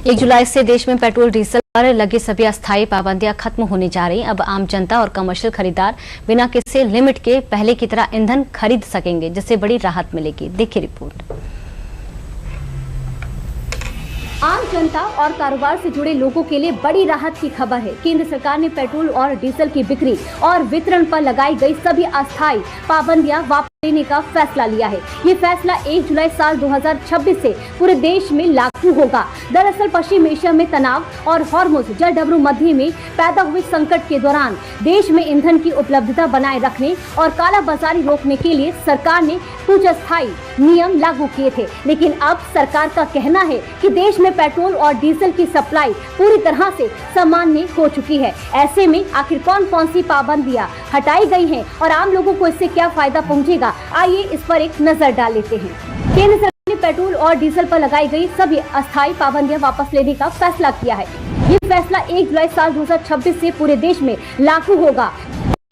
1 जुलाई से देश में पेट्रोल डीजल पर लगी सभी अस्थायी पाबंदियां खत्म होने जा रही। अब आम जनता और कमर्शियल खरीदार बिना किसी लिमिट के पहले की तरह ईंधन खरीद सकेंगे, जिससे बड़ी राहत मिलेगी। देखिए रिपोर्ट। आम जनता और कारोबार से जुड़े लोगों के लिए बड़ी राहत की खबर है। केंद्र सरकार ने पेट्रोल और डीजल की बिक्री और वितरण पर लगाई गई सभी अस्थायी पाबंदियां वापस लेने का फैसला लिया है। ये फैसला 1 जुलाई साल 2026 से पूरे देश में लागू होगा। दरअसल पश्चिम एशिया में तनाव और हॉर्मुज़ जलडबरू मध्य में पैदा हुए संकट के दौरान देश में ईंधन की उपलब्धता बनाए रखने और कालाबाजारी रोकने के लिए सरकार ने कुछ अस्थायी नियम लागू किए थे। लेकिन अब सरकार का कहना है कि देश में पेट्रोल और डीजल की सप्लाई पूरी तरह से सामान्य हो चुकी है। ऐसे में आखिर कौन कौन सी पाबंदियां हटाई गई हैं और आम लोगों को इससे क्या फायदा पहुंचेगा, आइए इस पर एक नजर डाल लेते हैं। केंद्र सरकार ने पेट्रोल और डीजल पर लगाई गई सभी अस्थायी पाबंदियां वापस लेने का फैसला किया है। ये फैसला 1 जुलाई साल 2026 से पूरे देश में लागू होगा।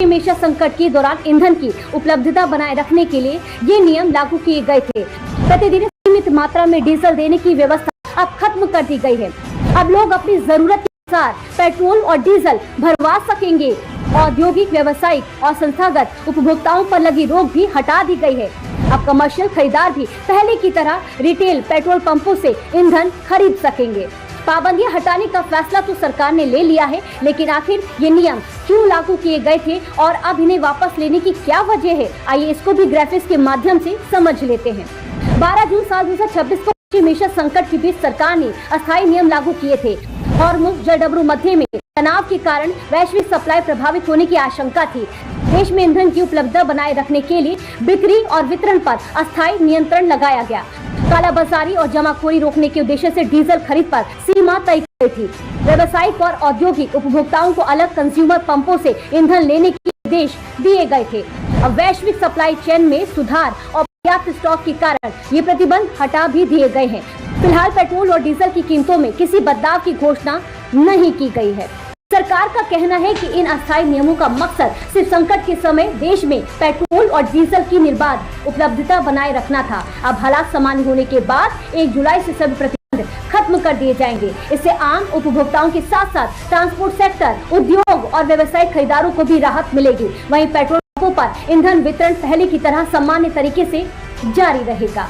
हमेशा संकट के दौरान ईंधन की उपलब्धता बनाए रखने के लिए ये नियम लागू किए गए थे। प्रतिदिन सीमित मात्रा में डीजल देने की व्यवस्था अब खत्म कर दी गई है। अब लोग अपनी जरूरत के अनुसार पेट्रोल और डीजल भरवा सकेंगे। औद्योगिक, व्यावसायिक और संस्थागत उपभोक्ताओं पर लगी रोक भी हटा दी गई है। अब कमर्शियल खरीदार भी पहले की तरह रिटेल पेट्रोल पंपों से ईंधन खरीद सकेंगे। पाबंदियां हटाने का फैसला तो सरकार ने ले लिया है, लेकिन आखिर ये नियम क्यों लागू किए गए थे और अब इन्हें वापस लेने की क्या वजह है, आइए इसको भी ग्राफिक्स के माध्यम से समझ लेते हैं। 12 जून साल 2026 को पश्चिम एशिया संकट के बीच सरकार ने अस्थायी नियम लागू किए थे। हॉर्मुज़ जलडबरू मध्य में तनाव के कारण वैश्विक सप्लाई प्रभावित होने की आशंका थी। देश में ईंधन की उपलब्धता बनाए रखने के लिए बिक्री और वितरण पर अस्थायी नियंत्रण लगाया गया। कालाबाजारी और जमाखोरी रोकने के उद्देश्य से डीजल खरीद पर सीमा तय की थी। व्यावसायिक और औद्योगिक उपभोक्ताओं को अलग कंज्यूमर पंपों से ईंधन लेने के निर्देश दिए गए थे। अब वैश्विक सप्लाई चेन में सुधार और पर्याप्त स्टॉक के कारण ये प्रतिबंध हटा भी दिए गए हैं। फिलहाल पेट्रोल और डीजल की कीमतों में किसी बदलाव की घोषणा नहीं की गई है। सरकार का कहना है कि इन अस्थायी नियमों का मकसद सिर्फ संकट के समय देश में पेट्रोल और डीजल की निर्बाध उपलब्धता बनाए रखना था। अब हालात सामान्य होने के बाद 1 जुलाई से सभी प्रतिबंध खत्म कर दिए जाएंगे। इससे आम उपभोक्ताओं के साथ साथ ट्रांसपोर्ट सेक्टर, उद्योग और व्यवसायिक खरीदारों को भी राहत मिलेगी। वहीं पेट्रोल पंपों पर ईंधन वितरण पहले की तरह सामान्य तरीके से जारी रहेगा।